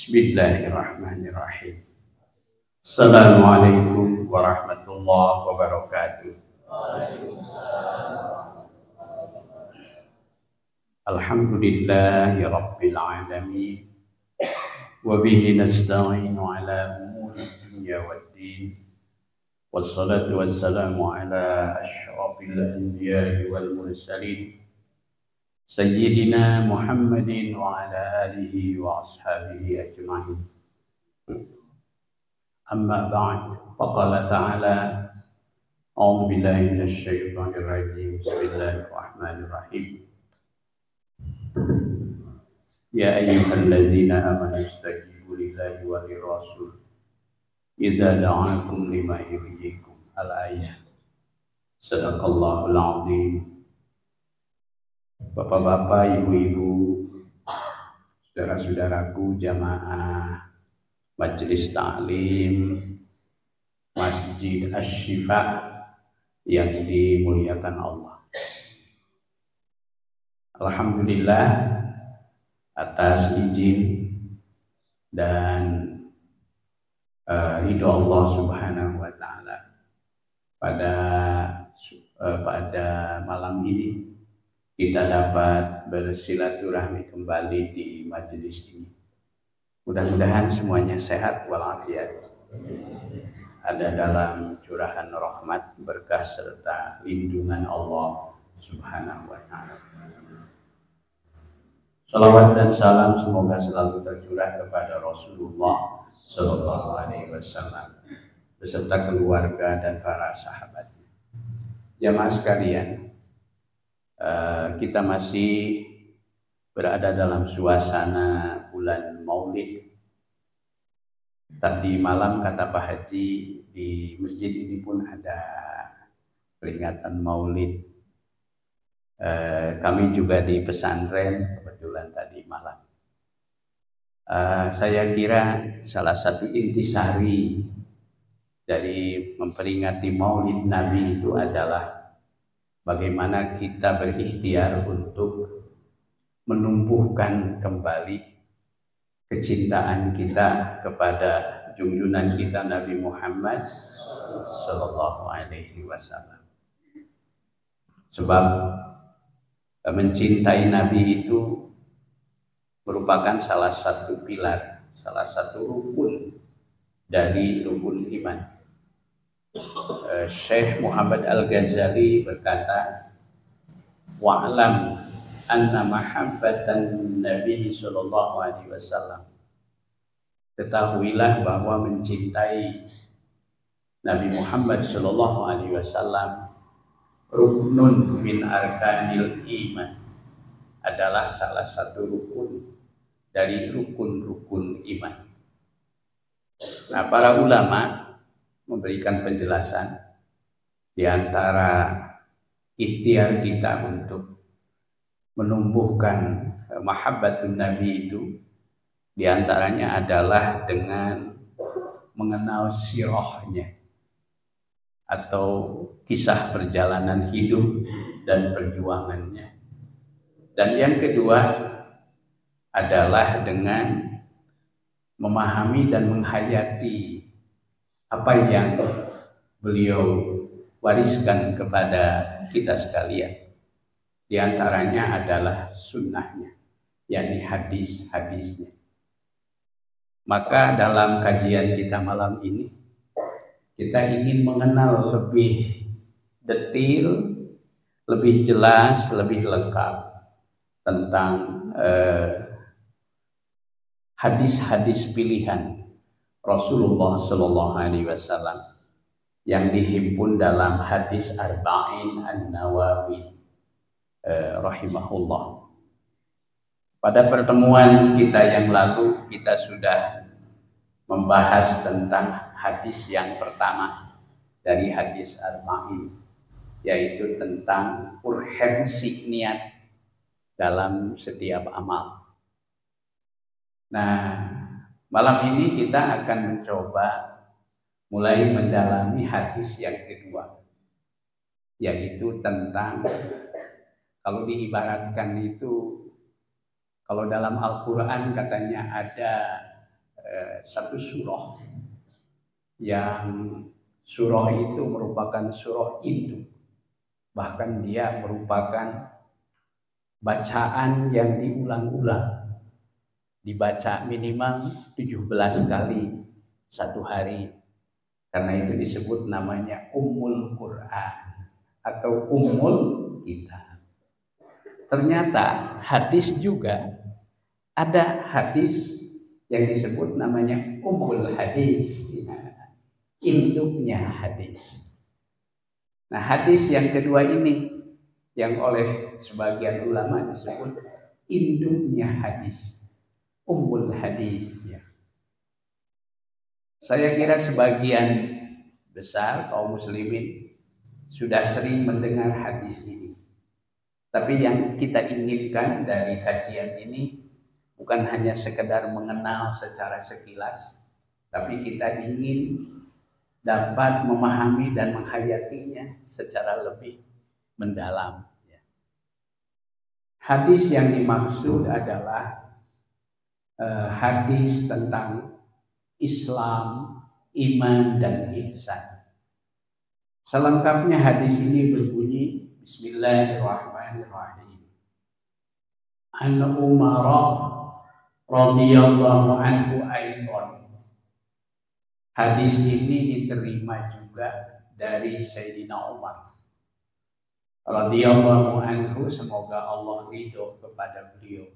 Bismillahirrahmanirrahim. Assalamualaikum warahmatullahi wabarakatuh. Alhamdulillahi rabbil alamin. Wa bihi nasta'inu ala umuri dunya waddin. Wassalatu wassalamu ala asyrafil anbiya'i wal mursalin. Sayyidina Muhammadin wa ala alihi wa ashabihi ajma'in. Amma ba'd. Faqala ta'ala a'udzu billahi minasy syaithanir rajim. Bismillahirrahmanirrahim. Ya ayyuhalladzina amanu istajibu lillahi wa lirrasul idza da'akum lima yuhyikum. Al-ayah. Sadaqallahul azim. Bapak-bapak, ibu-ibu, saudara-saudaraku jamaah Majelis Ta'lim Masjid Asy-Syifa yang dimuliakan Allah. Alhamdulillah atas izin dan ridho Allah Subhanahu wa taala pada malam ini kita dapat bersilaturahmi kembali di majelis ini. Mudah-mudahan semuanya sehat walafiat. Ada dalam curahan rahmat, berkah serta lindungan Allah Subhanahu wa taala. Salawat dan salam semoga selalu tercurah kepada Rasulullah sallallahu alaihi wasallam beserta keluarga dan para sahabatnya. Jamaah sekalian, kita masih berada dalam suasana bulan Maulid. Tadi malam kata Pak Haji di masjid ini pun ada peringatan Maulid. Kami juga di pesantren kebetulan tadi malam. Saya kira salah satu intisari dari memperingati Maulid Nabi itu adalah bagaimana kita berikhtiar untuk menumbuhkan kembali kecintaan kita kepada junjungan kita Nabi Muhammad sallallahu alaihi wasallam. Sebab mencintai Nabi itu merupakan salah satu pilar, salah satu rukun dari rukun iman. Syekh Muhammad Al-Ghazali berkata, wa'lam anna mahabbatan Nabi sallallahu alaihi wasallam. Ketahuilah bahwa mencintai Nabi Muhammad sallallahu alaihi wasallam ruknun min arkanil iman, adalah salah satu rukun dari rukun-rukun iman. Nah, para ulama memberikan penjelasan di antara ikhtiar kita untuk menumbuhkan mahabbatun Nabi itu, di antaranya adalah dengan mengenal sirahnya atau kisah perjalanan hidup dan perjuangannya. Dan yang kedua adalah dengan memahami dan menghayati apa yang beliau wariskan kepada kita sekalian. Di antaranya adalah sunnahnya, yakni hadis-hadisnya. Maka dalam kajian kita malam ini, kita ingin mengenal lebih detail, lebih jelas, lebih lengkap tentang hadis-hadis pilihan Rasulullah sallallahu alaihi wasallam yang dihimpun dalam hadis Arba'in An-Nawawi rahimahullah. Pada pertemuan kita yang lalu kita sudah membahas tentang hadis yang pertama dari hadis Arba'in, yaitu tentang urgensi niat dalam setiap amal. Nah, malam ini kita akan mencoba mulai mendalami hadis yang kedua, yaitu tentang, kalau diibaratkan itu, kalau dalam Al-Quran katanya ada satu surah yang surah itu merupakan surah induk, bahkan dia merupakan bacaan yang diulang-ulang, dibaca minimal 17 kali satu hari. Karena itu disebut namanya Ummul Quran atau Ummul Kitab. Ternyata hadis juga ada hadis yang disebut namanya Ummul Hadis, induknya hadis. Nah, hadis yang kedua ini yang oleh sebagian ulama disebut induknya hadis, Ummul Hadis ya. Saya kira sebagian besar kaum muslimin sudah sering mendengar hadis ini. Tapi yang kita inginkan dari kajian ini bukan hanya sekedar mengenal secara sekilas, tapi kita ingin dapat memahami dan menghayatinya secara lebih mendalam. Hadis yang dimaksud adalah hadis tentang Islam, iman, dan ihsan. Selengkapnya hadis ini berbunyi Bismillahirrahmanirrahim. An Umar radhiyallahu anhu aidan. Hadis ini diterima juga dari Sayyidina Umar radhiyallahu anhu, semoga Allah ridho kepada beliau.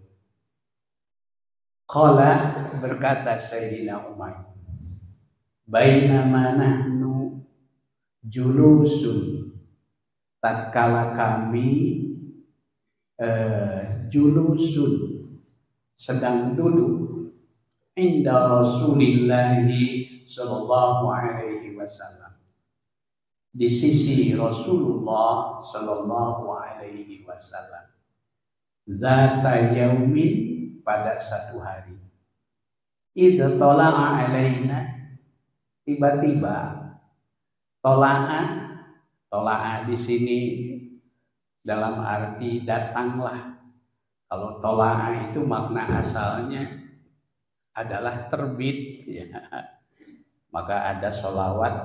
Qala, berkata Sayyidina Umar, bainama nahnu julusun, tatkala kami julusun, sedang duduk, inda Rasulillahi sallallahu alaihi wasallam, di sisi Rasulullah sallallahu alaihi wasallam, zata yaumin, pada satu hari, idh tola'a alaina, tiba-tiba, tola'a di sini dalam arti datanglah. Kalau tola'a itu makna asalnya adalah terbit ya. Maka ada sholawat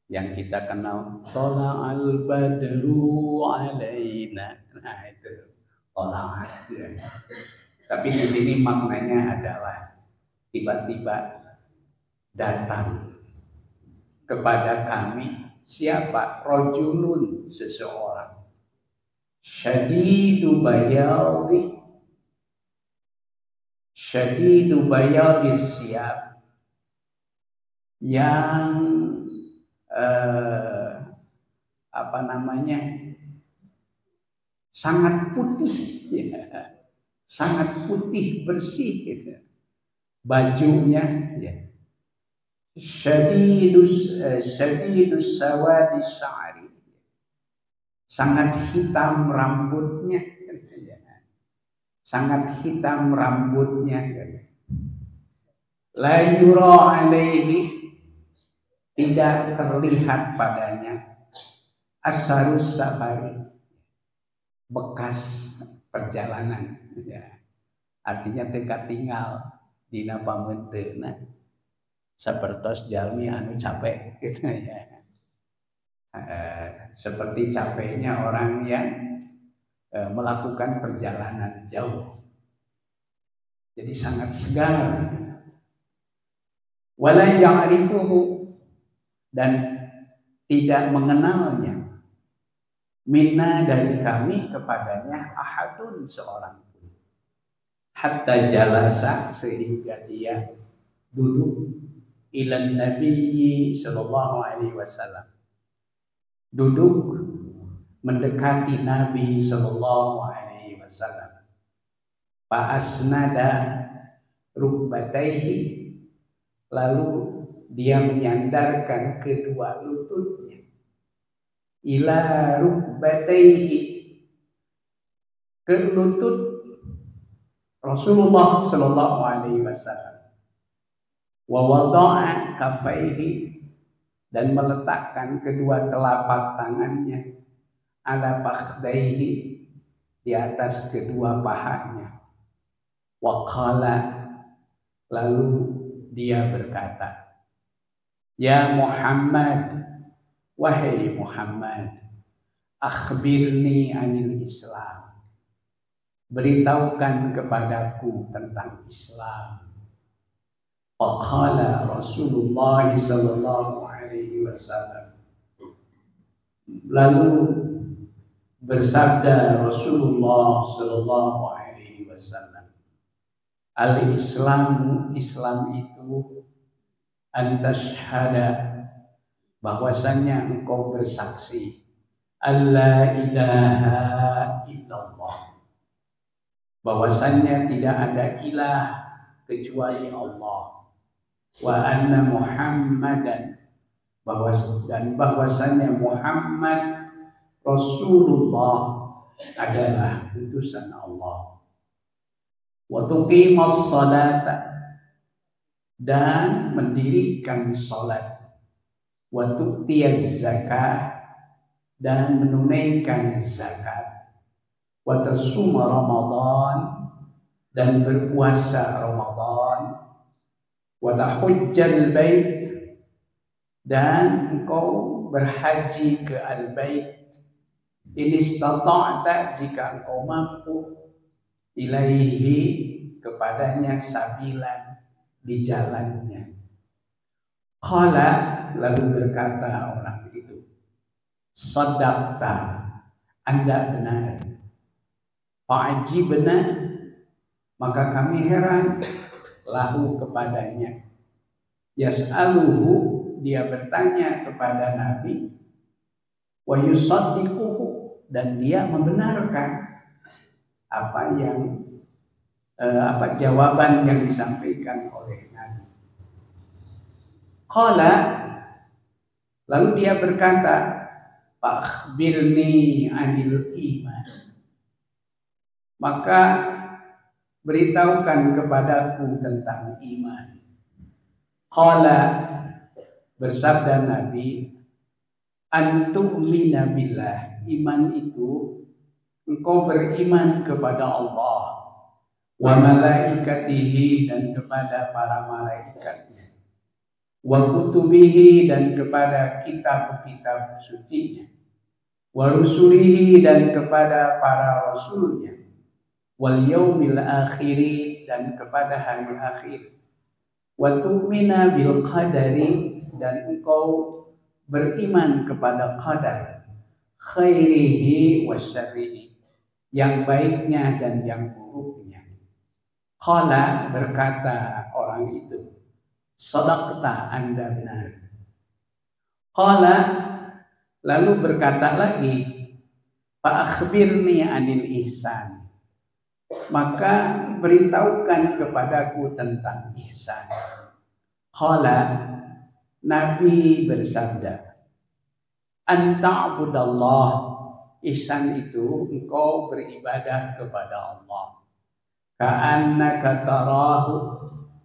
yang kita kenal, tola'al badru alaina. Nah itu tola'a ya. Tapi di sini maknanya adalah tiba-tiba datang kepada kami siapa? Rajulun, seseorang, syadidu bayadi siyab, yang sangat putih ya. Sangat putih bersih gitu. Bajunya ya. Syadidus sawadi sya'ri, sangat hitam rambutnya ya. Sangat hitam rambutnya ya. La yura alaihi, tidak terlihat padanya asarus safari, bekas perjalanan ya. Artinya teka tinggal dina pamentena sapertos jalmi anu capek gitu ya. Seperti capeknya orang yang melakukan perjalanan jauh. Jadi sangat segar. Wala ya'rifuhu, dan tidak mengenalnya, minna, dari kami kepadanya, ahadun, seorang pun. Hatta jalasa, sehingga dia duduk, ilan Nabi sallallahu alaihi wasallam, duduk mendekati Nabi sallallahu alaihi wasallam. Fa asnada rukbataihi, lalu dia menyandarkan kedua lututnya, ila rukbataihi, ke lutut Rasulullah sallallahu alaihi wasallam, wa wada'a kafaihi, dan meletakkan kedua telapak tangannya, ala fakhdaihi, di atas kedua pahanya, wa qala, lalu dia berkata, "Ya Muhammad, wahai Muhammad, akhbirni anil Islam. Beritahukan kepadaku tentang Islam." Faqala Rasulullah sallallahu alaihi wasallam. Lalu bersabda Rasulullah sallallahu alaihi wasallam, "Al-Islamu, Islam itu antashhada, bahwasanya engkau bersaksi alla ilaha illallah, bahwasanya tidak ada ilah kecuali Allah, wa anna Muhammadan, bahwasanya Muhammad Rasulullah adalah utusan Allah, wa tuqimas salata, dan mendirikan salat, wa tu'tiyaz zakah, dan menunaikan zakat, wa tasuma Ramadan, dan berpuasa Ramadan, wa tahujjal bait, dan engkau berhaji ke al-bait, in istata'ta, jika engkau mampu, ilaihi, kepadanya, sabilan, di jalannya. Qala, lalu berkata orang itu, sadaqta, Anda benar. Fa'ajibna, maka kami heran, lahu, kepadanya. Yas'aluhu, dia bertanya kepada Nabi, wa yusaddiquhu, dan dia membenarkan apa jawaban yang disampaikan oleh Nabi. Qala, lalu dia berkata, fakhbirni anil iman, maka beritahukan kepadaku tentang iman. Qala, bersabda Nabi, antu'mina billah, iman itu engkau beriman kepada Allah, wa malaikatihi, dan kepada para malaikatnya, wa kutubihi, dan kepada kitab-kitab sucinya, wa rusulihi, dan kepada para rasulnya, wal yaumil akhiri, dan kepada hari akhir, wa tu'mina bil qadari, dan engkau beriman kepada qadar, khairihi wa syarrihi, yang baiknya dan yang buruknya. Qala, berkata orang itu, sadaqta, Anda benar. Qala, lalu berkata lagi, fa akhbirni anil ihsan, maka beritahukan kepadaku tentang ihsan. Qala, Nabi bersabda, anta'budallah, ihsan itu engkau beribadah kepada Allah, ka'annaka tarahu,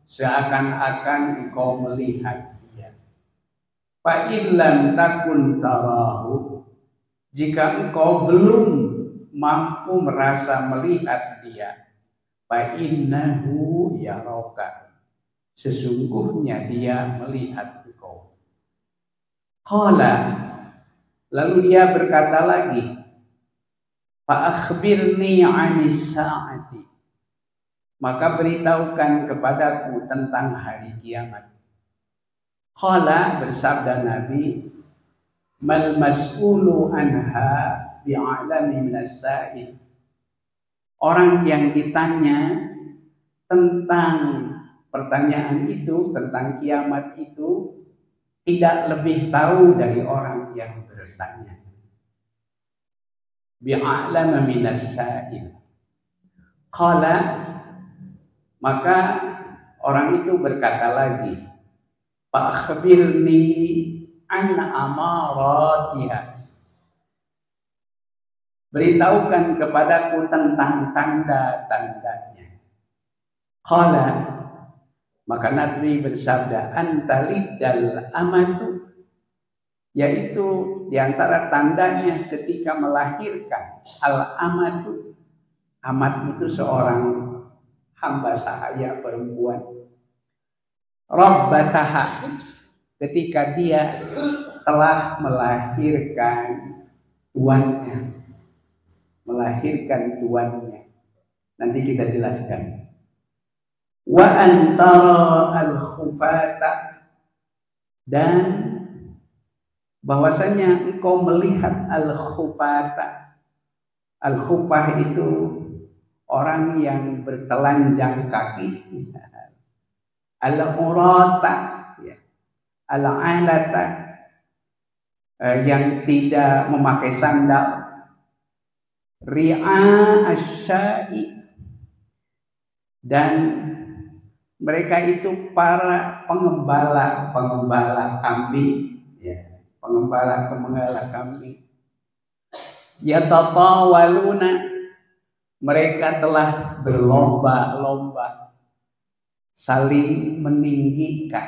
seakan-akan engkau melihat dia. Fa illam takun tarahu, jika engkau belum mampu merasa melihat dia, fa innahu yaraka, sesungguhnya dia melihat engkau. Qala, lalu dia berkata lagi, fa akhbirni 'anis sa'ati, maka beritahukan kepadaku tentang hari kiamat. Qala, bersabda Nabi, mal mas'ulu anha bi'alami minas sa'il, orang yang ditanya tentang pertanyaan itu, tentang kiamat itu, tidak lebih tahu dari orang yang bertanya. Bi'alama minas sa'il. Qala, maka orang itu berkata lagi, fa akhbirni an amaratiha, beritahukan kepadaku tentang tanda-tandanya. Qala, maka Nabi bersabda, antaliddal amatu, yaitu diantara tandanya ketika melahirkan, al amatu, amat itu seorang hamba sahaya perempuan, rabbataha, ketika dia telah melahirkan tuannya, Nanti kita jelaskan. Wa antara al-khufata, dan bahwasanya engkau melihat al-khufata. Al-khufah itu orang yang bertelanjang kaki. Al-urata, ya. Al-alata, yang tidak memakai sandal. Ri'a asyai, dan mereka itu para pengembala kambing, ya, pengembala kambing. Yatatawaluna, mereka telah berlomba-lomba saling meninggikan.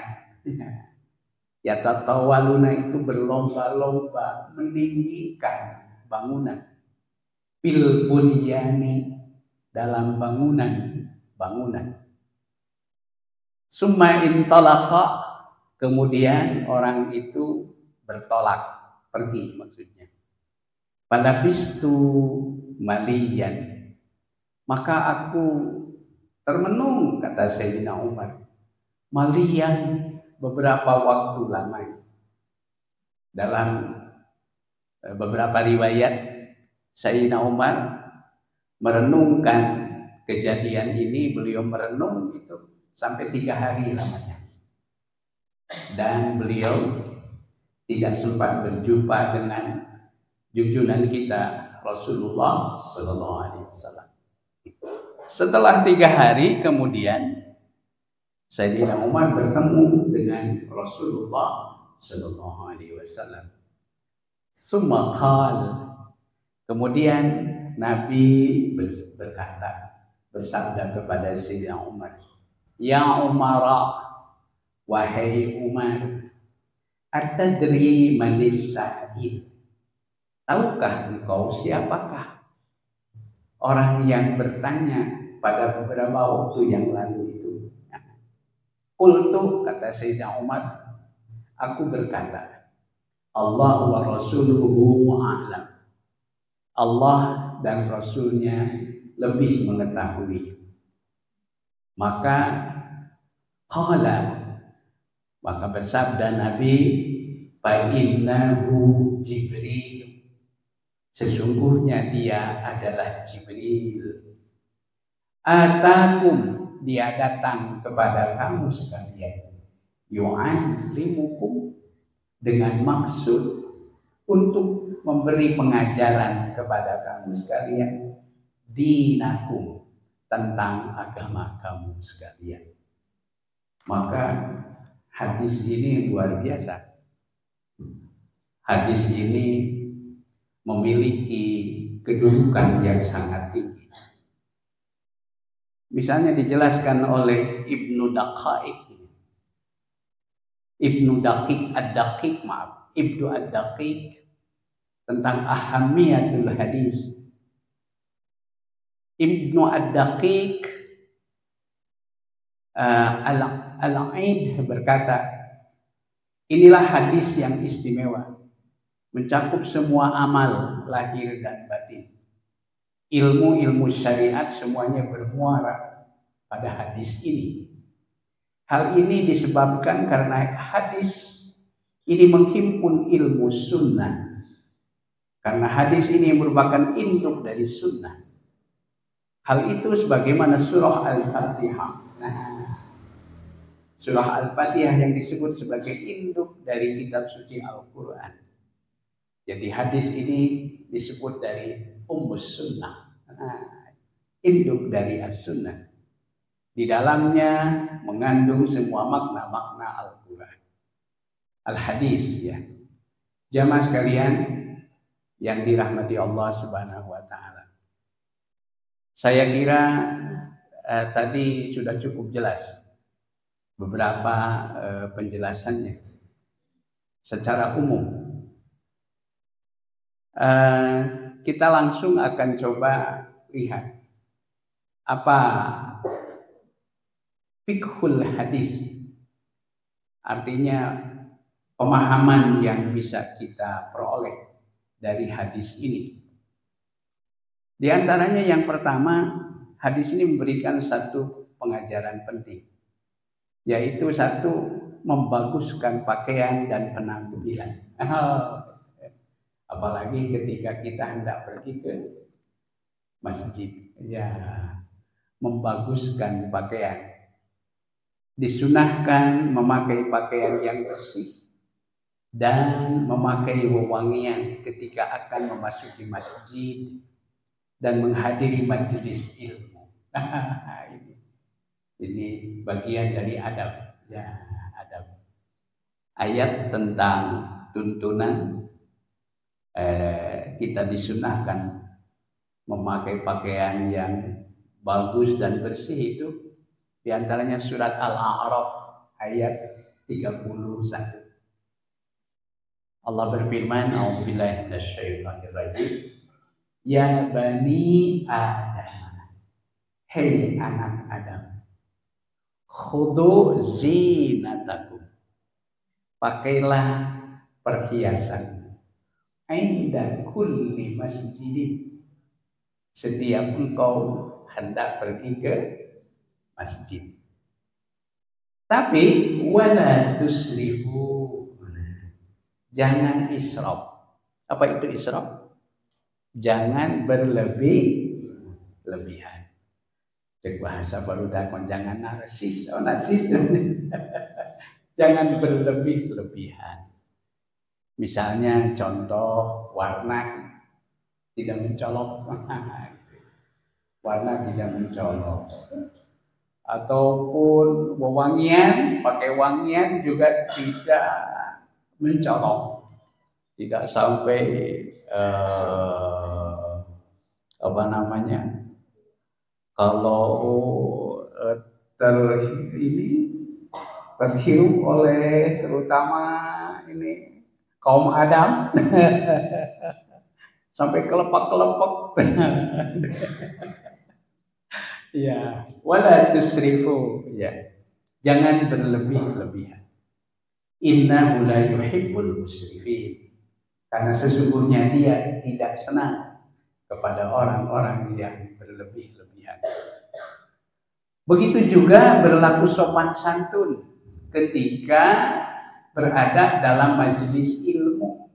Yatatawaluna itu berlomba-lomba meninggikan bangunan. Fil bunyani, dalam bangunan. Summa intalaqa, kemudian orang itu bertolak, pergi maksudnya. Palabistu maliyan, maka aku termenung, kata Sayyidina Umar, maliyan, beberapa waktu lamanya. Dalam beberapa riwayat, Sayyidina Umar merenungkan kejadian ini, beliau merenung itu sampai 3 hari lamanya. Dan beliau tidak sempat berjumpa dengan junjungan kita Rasulullah Sallallahu Alaihi Wasallam. Setelah 3 hari kemudian Sayyidina Umar bertemu dengan Rasulullah Sallallahu Alaihi Wasallam. Summa qala, kemudian Nabi berkata, bersabda kepada Sayyidina Umar, ya Umar, wahai Umar, atadri manis sa'il, tahukah engkau siapakah orang yang bertanya pada beberapa waktu yang lalu itu? Qultu, kata Sayyidina Umar, aku berkata, Allah wa rasuluhu a'lam, Allah dan Rasulnya lebih mengetahui. Maka qala, maka bersabda Nabi, fa innahu Jibril, sesungguhnya dia adalah Jibril. Atakum, dia datang kepada kamu sekalian. Yu'allimukum, dengan maksud untuk memberi pengajaran kepada kamu sekalian, dinakum, tentang agama kamu sekalian. Maka hadis ini luar biasa. Hadis ini memiliki kedudukan yang sangat tinggi. Misalnya dijelaskan oleh Ibnu Ad-Daqiq tentang ahamiyatul hadis. Ibnu Ad-Daqiq Al-Aid berkata, inilah hadis yang istimewa, mencakup semua amal lahir dan batin. Ilmu syariat semuanya bermuara pada hadis ini. Hal ini disebabkan karena hadis ini menghimpun ilmu sunnah. Karena hadis ini merupakan induk dari sunnah. Hal itu sebagaimana surah Al-Fatihah. Surah Al-Fatihah yang disebut sebagai induk dari kitab suci Al-Quran. Jadi hadis ini disebut dari Ummus Sunnah, induk dari As-Sunnah. Di dalamnya mengandung semua makna-makna Al-Quran, Al-Hadis, ya. Jamaah sekalian yang dirahmati Allah Subhanahu wa Ta'ala, saya kira tadi sudah cukup jelas beberapa penjelasannya secara umum. Kita langsung akan coba lihat apa fiqhul hadis, Artinya pemahaman yang bisa kita peroleh dari hadis ini. Di antaranya yang pertama, hadis ini memberikan satu pengajaran penting, yaitu satu, membaguskan pakaian dan penampilan. Apalagi ketika kita hendak pergi ke masjid, ya, membaguskan pakaian. Disunahkan memakai pakaian yang bersih dan memakai wewangian ketika akan memasuki masjid dan menghadiri majelis ilmu. Ini bagian dari adab, ya, adab. Ayat tentang tuntunan kita disunahkan memakai pakaian yang bagus dan bersih itu diantaranya surat Al-A'raf ayat 31. Allah berfirman, a'udzubillahi minasyaitonirrajim, ya bani Adam, hei anak Adam, khudu zinatakum, pakailah perhiasan, inda kulli masjidin, setiap engkau hendak pergi ke masjid. Tapi wala tusrifu, jangan israf. Apa itu israf? Jangan berlebih-lebihan. Cek bahasa baru dakon, jangan narsis, narsis. Jangan berlebih-lebihan. Misalnya contoh warna tidak mencolok, warna tidak mencolok. Ataupun wewangian, pakai wangian juga tidak mencolok, tidak sampai kalau terhirup oleh terutama ini kaum Adam sampai kelepek-kelepek. Ya, wala tusrifu, ya, jangan berlebih-lebihan. Innahu la yuhibbul musrifin, karena sesungguhnya dia tidak senang kepada orang-orang yang berlebih-lebihan. Begitu juga berlaku sopan santun ketika berada dalam majelis ilmu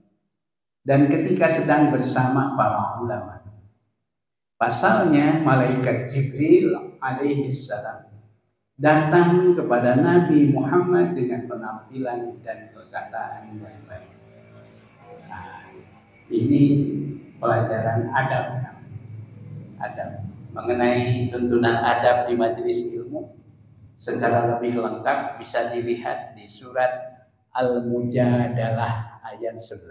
dan ketika sedang bersama para ulama. Pasalnya malaikat Jibril alaihi salam datang kepada Nabi Muhammad dengan penampilan dan perkataan yang baik. Nah, ini pelajaran adab mengenai tuntunan adab di majelis ilmu. Secara lebih lengkap bisa dilihat di surat Al-Mujadalah ayat 11.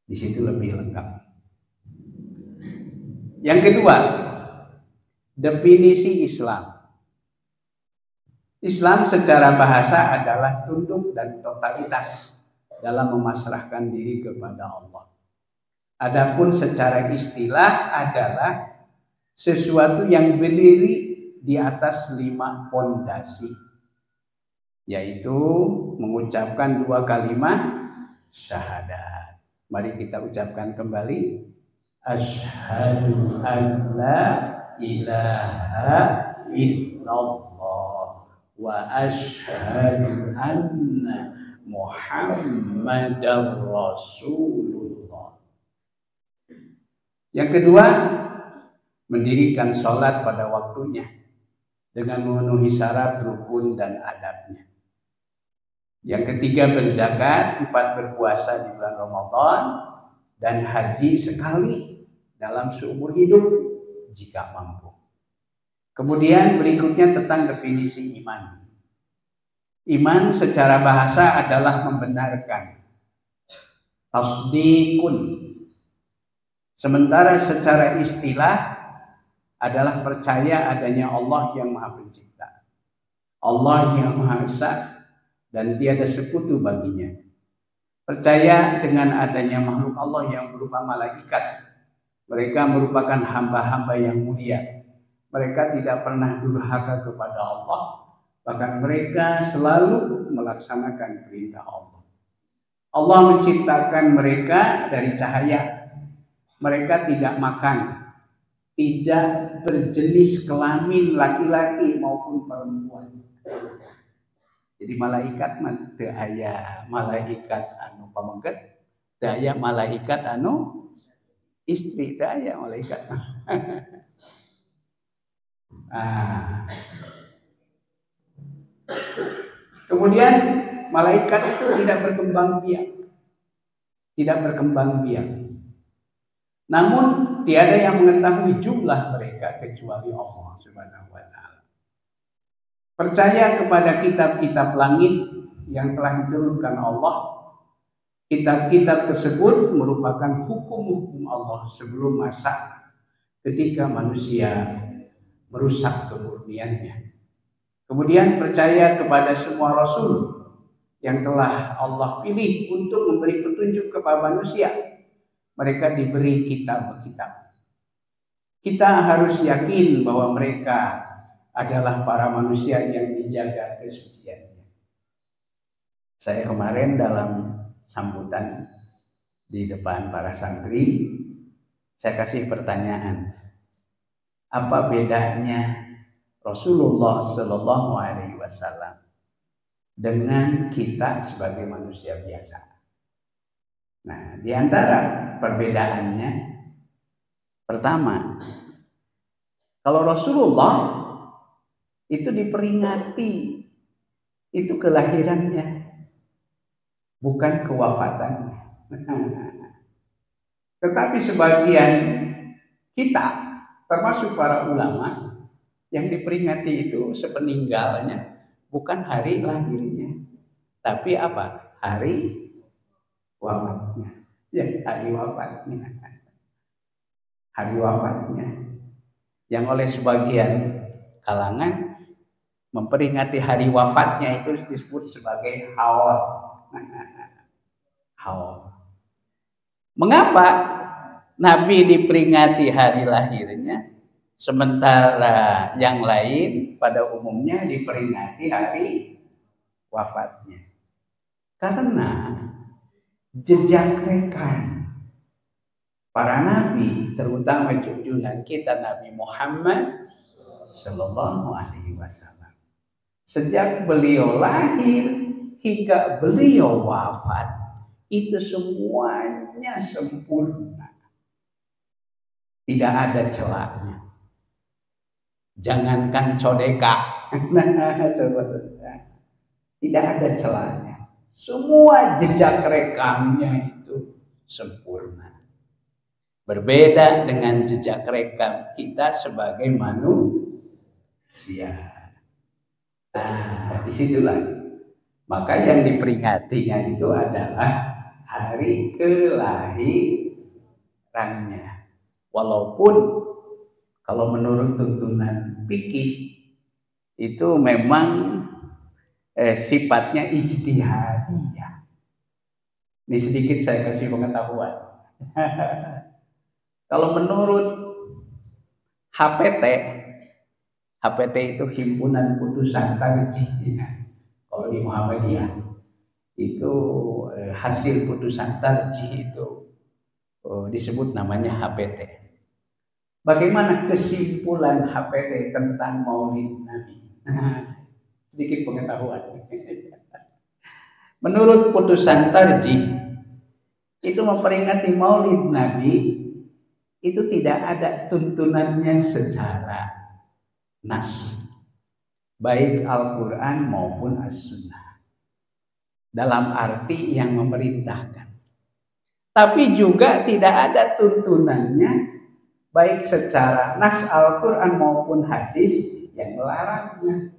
Di situ lebih lengkap. Yang kedua, definisi Islam. Islam secara bahasa adalah tunduk dan totalitas dalam memasrahkan diri kepada Allah. Adapun secara istilah adalah sesuatu yang berdiri di atas 5 pondasi, yaitu mengucapkan 2 kalimat syahadat. Mari kita ucapkan kembali. Asyhadu an la ilaha illallah wa asyhadu anna Muhammadar Rasulullah. Yang kedua, mendirikan sholat pada waktunya dengan memenuhi syarat rukun dan adabnya. Yang ketiga, berzakat, 4 berpuasa di bulan Ramadan, dan haji sekali dalam seumur hidup jika mampu. Kemudian berikutnya tentang definisi iman. Iman secara bahasa adalah membenarkan, tasdikun. Sementara secara istilah adalah percaya adanya Allah yang Maha Pencipta, Allah yang Maha Esa dan tiada sekutu baginya. Percaya dengan adanya makhluk Allah yang berupa malaikat. Mereka merupakan hamba-hamba yang mulia. Mereka tidak pernah durhaka kepada Allah Bahkan mereka selalu melaksanakan perintah Allah. Allah menciptakan mereka dari cahaya. Mereka tidak makan, tidak berjenis kelamin laki-laki maupun perempuan. Jadi malaikat mah teu aya malaikat anu pamengket, teu aya malaikat anu istri, teu aya malaikat. Kemudian malaikat itu tidak berkembang biak. Tidak berkembang biak. Namun tiada yang mengetahui jumlah mereka kecuali Allah Subhanahu wa taala. Percaya kepada kitab-kitab langit yang telah diturunkan Allah. Kitab-kitab tersebut merupakan hukum-hukum Allah sebelum masa ketika manusia merusak kemurniannya. Kemudian percaya kepada semua rasul yang telah Allah pilih untuk memberi petunjuk kepada manusia. Mereka diberi kitab-kitab. Kita harus yakin bahwa mereka adalah para manusia yang dijaga kesuciannya. Saya kemarin dalam sambutan di depan para santri, saya kasih pertanyaan. Apa bedanya Rasulullah Shallallahu Alaihi Wasallam dengan kita sebagai manusia biasa? Nah, di antara perbedaannya, pertama, kalau Rasulullah itu diperingati, itu kelahirannya, bukan kewafatannya. Tetapi sebagian kita, termasuk para ulama, yang diperingati itu sepeninggalnya, bukan hari lahirnya, tapi apa? Hari wafatnya. Ya, hari wafatnya. Hari wafatnya. Yang oleh sebagian kalangan memperingati hari wafatnya itu disebut sebagai haul. Haul. Mengapa Nabi diperingati hari lahirnya, sementara yang lain pada umumnya diperingati hari wafatnya? Karena jejak rekam para nabi, terutama junjungan kita Nabi Muhammad Sallallahu Alaihi Wasallam, sejak beliau lahir hingga beliau wafat, itu semuanya sempurna, tidak ada celahnya. Jangankan codeka, tidak ada celahnya. Semua jejak rekamnya itu sempurna. Berbeda dengan jejak rekam kita sebagai manusia. Nah, disitulah. Maka yang diperingatinya itu adalah hari kelahirannya. Walaupun kalau menurut tuntunan fikih itu memang sifatnya ijtihadiyah. Ini sedikit saya kasih pengetahuan. Kalau menurut HPT itu himpunan putusan tarjih. Kalau di Muhammadiyah itu hasil putusan tarjih itu disebut namanya HPT. Bagaimana kesimpulan HPT tentang Maulid Nabi? Sedikit pengetahuan. Menurut putusan tarjih itu memperingati Maulid Nabi itu tidak ada tuntunannya secara nas, baik Al-Quran maupun As-Sunnah, dalam arti yang memerintahkan. Tapi juga tidak ada tuntunannya baik secara nas Al-Quran maupun hadis yang melarangnya.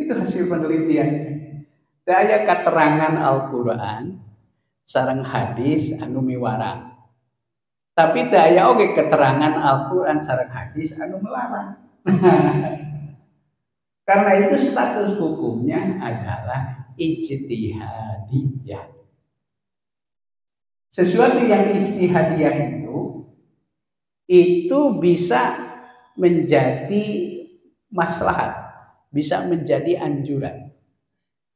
Itu hasil penelitiannya. Daya keterangan Al-Quran sareng hadis anu miwara. Tapi daya oge keterangan Al-Quran sareng hadis anu melarang. Karena itu status hukumnya adalah ijtihadiyah. Sesuatu yang ijtihadiyah itu bisa menjadi maslahat bisa menjadi anjuran,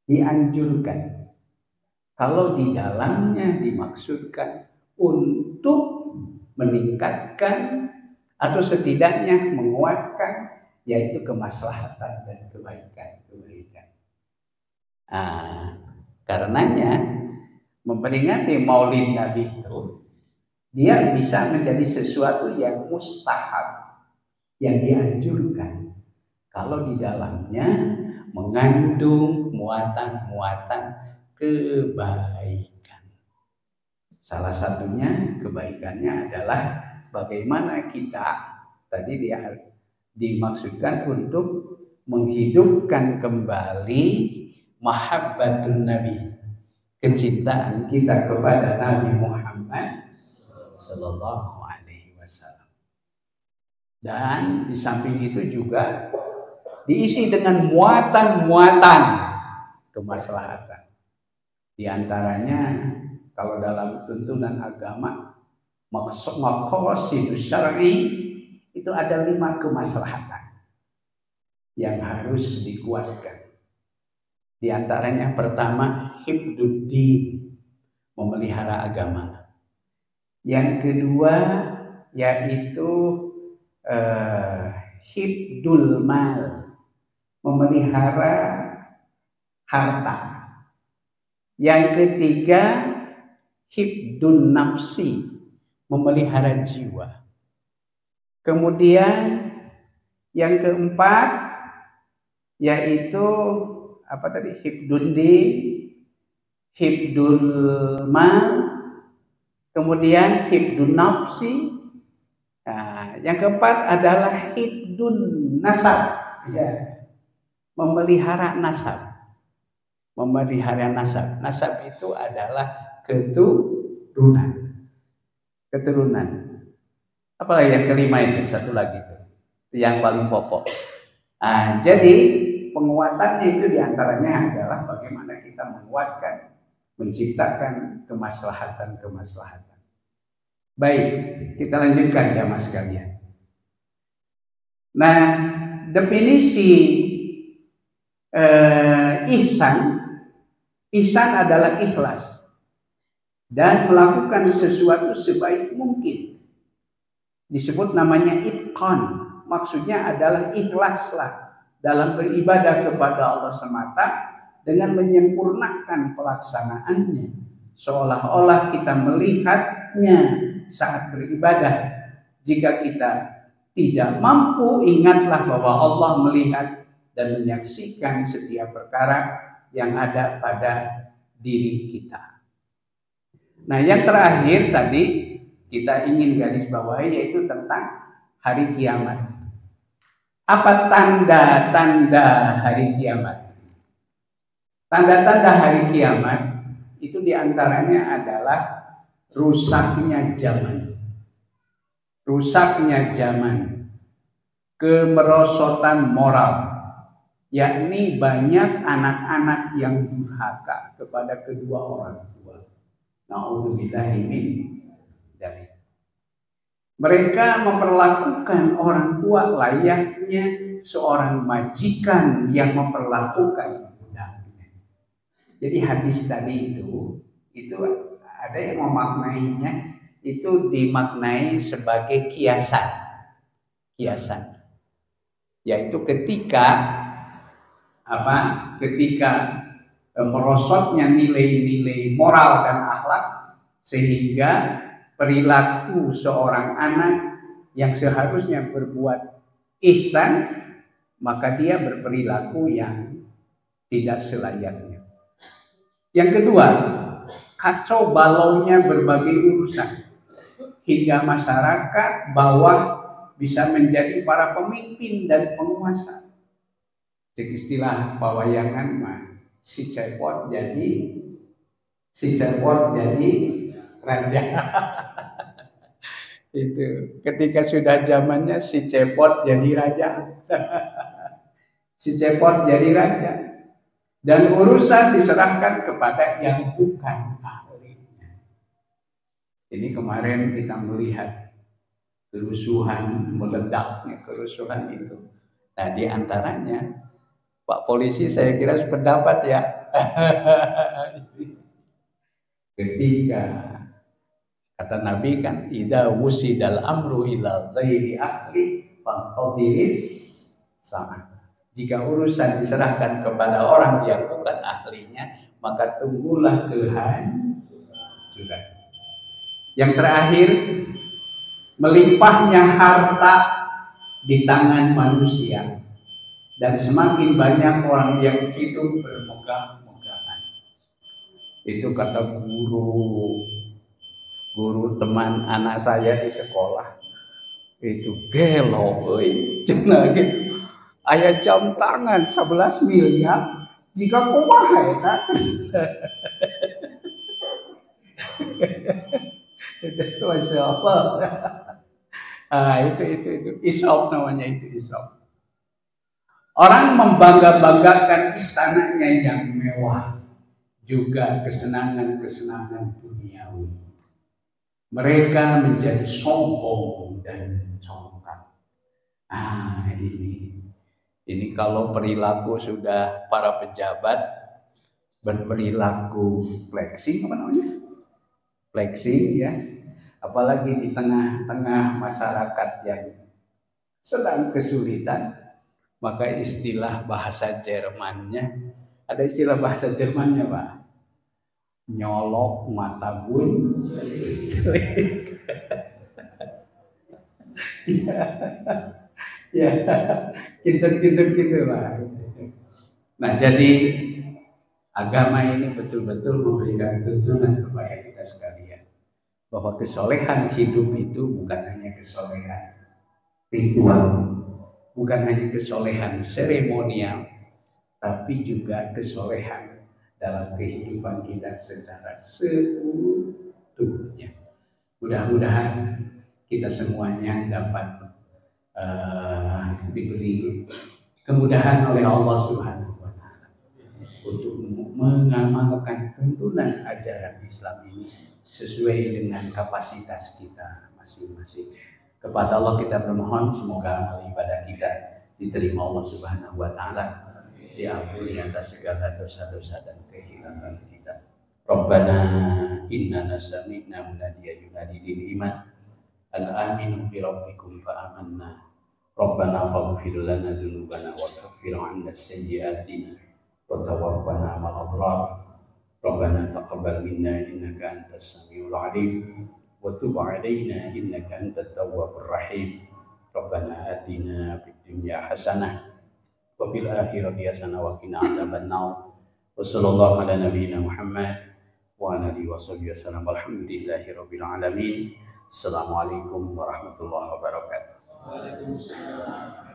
dianjurkan. Kalau di dalamnya dimaksudkan untuk meningkatkan atau setidaknya menguatkan, yaitu kemaslahatan dan kebaikan. Karenanya memperingati Maulid Nabi itu dia bisa menjadi sesuatu yang mustahab, yang dianjurkan kalau di dalamnya mengandung muatan-muatan kebaikan. Salah satunya kebaikannya adalah bagaimana kita tadi dia dimaksudkan untuk menghidupkan kembali mahabbatun Nabi, kecintaan kita kepada Nabi Muhammad Sallallahu Alaihi Wasallam. Dan di samping itu juga diisi dengan muatan-muatan kemaslahatan. Di antaranya kalau dalam tuntunan agama maqasidus syar'i itu ada 5 kemaslahatan yang harus dikuatkan. Di antaranya pertama hifduddin, memelihara agama. Yang kedua yaitu hifdul mal, memelihara harta. Yang ketiga hifdun nafsi, memelihara jiwa. Kemudian yang keempat yaitu apa tadi? Hifdun din, hifdul mal, kemudian hifdun nafsi. Nah, yang keempat adalah hifdun nasab, ya, memelihara nasab. Memelihara nasab. Nasab itu adalah keturunan. Apalagi yang kelima itu, satu lagi itu yang paling pokok. Jadi penguatannya itu diantaranya adalah bagaimana kita menguatkan, menciptakan kemaslahatan. Baik, kita lanjutkan ya mas sekalian. Nah, definisi ihsan adalah ikhlas dan melakukan sesuatu sebaik mungkin. Disebut namanya itqan, maksudnya adalah ikhlaslah dalam beribadah kepada Allah semata dengan menyempurnakan pelaksanaannya, seolah-olah kita melihatnya saat beribadah. Jika kita tidak mampu, ingatlah bahwa Allah melihat dan menyaksikan setiap perkara yang ada pada diri kita. Nah, yang terakhir tadi kita ingin garis bawahi yaitu tentang hari kiamat. Apa tanda-tanda hari kiamat? Tanda-tanda hari kiamat itu diantaranya adalah rusaknya zaman. Kemerosotan moral, yakni banyak anak-anak yang durhaka kepada kedua orang tua. Na'udzubillahi min dzalik. Mereka memperlakukan orang tua layaknya seorang majikan yang memperlakukan budaknya. Jadi hadis tadi itu ada yang memaknainya itu dimaknai sebagai kiasan, yaitu ketika merosotnya nilai-nilai moral dan akhlak sehingga perilaku seorang anak yang seharusnya berbuat ihsan, maka dia berperilaku yang tidak selayaknya. Yang kedua, kacau balaunya berbagai urusan hingga masyarakat bawah bisa menjadi para pemimpin dan penguasa. Istilah pawayangan si cepot jadi raja. Itu ketika sudah zamannya si cepot jadi raja. Si cepot jadi raja dan urusan diserahkan kepada yang bukan ahlinya. Ini kemarin kita melihat kerusuhan, meledaknya kerusuhan itu. Nah, di antaranya Pak polisi saya kira sependapat ya. Ketika kata Nabi kan, idza wusidal amru ila ghairi ahli faqadiris sa'at. Jika urusan diserahkan kepada orang yang bukan ahlinya, maka tunggulah kehancuran. Yang terakhir, melimpahnya harta di tangan manusia, dan semakin banyak orang yang hidup bermegah-megahan. Itu kata guru teman anak saya di sekolah. Itu gelo, cenah gitu. Aya jam tangan 11 miliar jika kumaha eta. Masya Allah. Itu isop namanya, itu isop. Orang membangga-banggakan istananya yang mewah, juga kesenangan-kesenangan duniawi. Mereka menjadi sombong dan congkak. Ini kalau perilaku sudah para pejabat berperilaku flexing, apa namanya? Flexing ya. Apalagi di tengah-tengah masyarakat yang sedang kesulitan, maka istilah bahasa Jermannya, ada istilah bahasa Jermannya, Pak. Nyolok mata bun ya gitu lah. Nah, jadi agama ini betul-betul memberikan tuntunan kepada kita sekalian bahwa kesolehan hidup itu bukan hanya kesolehan ritual, bukan hanya kesolehan seremonial, tapi juga kesolehan dalam kehidupan kita secara seutuhnya. Mudah-mudahan kita semuanya dapat diberi kemudahan oleh Allah Subhanahu wa Ta'ala untuk mengamalkan tuntunan ajaran Islam ini sesuai dengan kapasitas kita masing-masing. Kepada Allah kita bermohon semoga amal ibadah kita diterima Allah Subhanahu wa Ta'ala, diampuni atas segala dosa-dosa dan kehilangan kita. Rabbana innana sami'na munadiyan yunadi lil iman an aminu bi rabbikum fa amanna. Rabbana faghfir lana dzunubana wa kaffir 'anna sayyi'atina wa tawaffana ma'al abrar. Rabbana taqabbal minna innaka antas samiul 'alim wa tub 'alaina innaka antat tawwabur rahim. Rabbana atina fid dunya hasanah wa fil akhirati hasanah wa qina adzabannar. Wa sallallahu ala nabiyyina Muhammad wa ala alihi washabbihi wasallam. Alhamdulillahirabbil alamin. Assalamualaikum warahmatullahi wabarakatuh. Waalaikumsalam.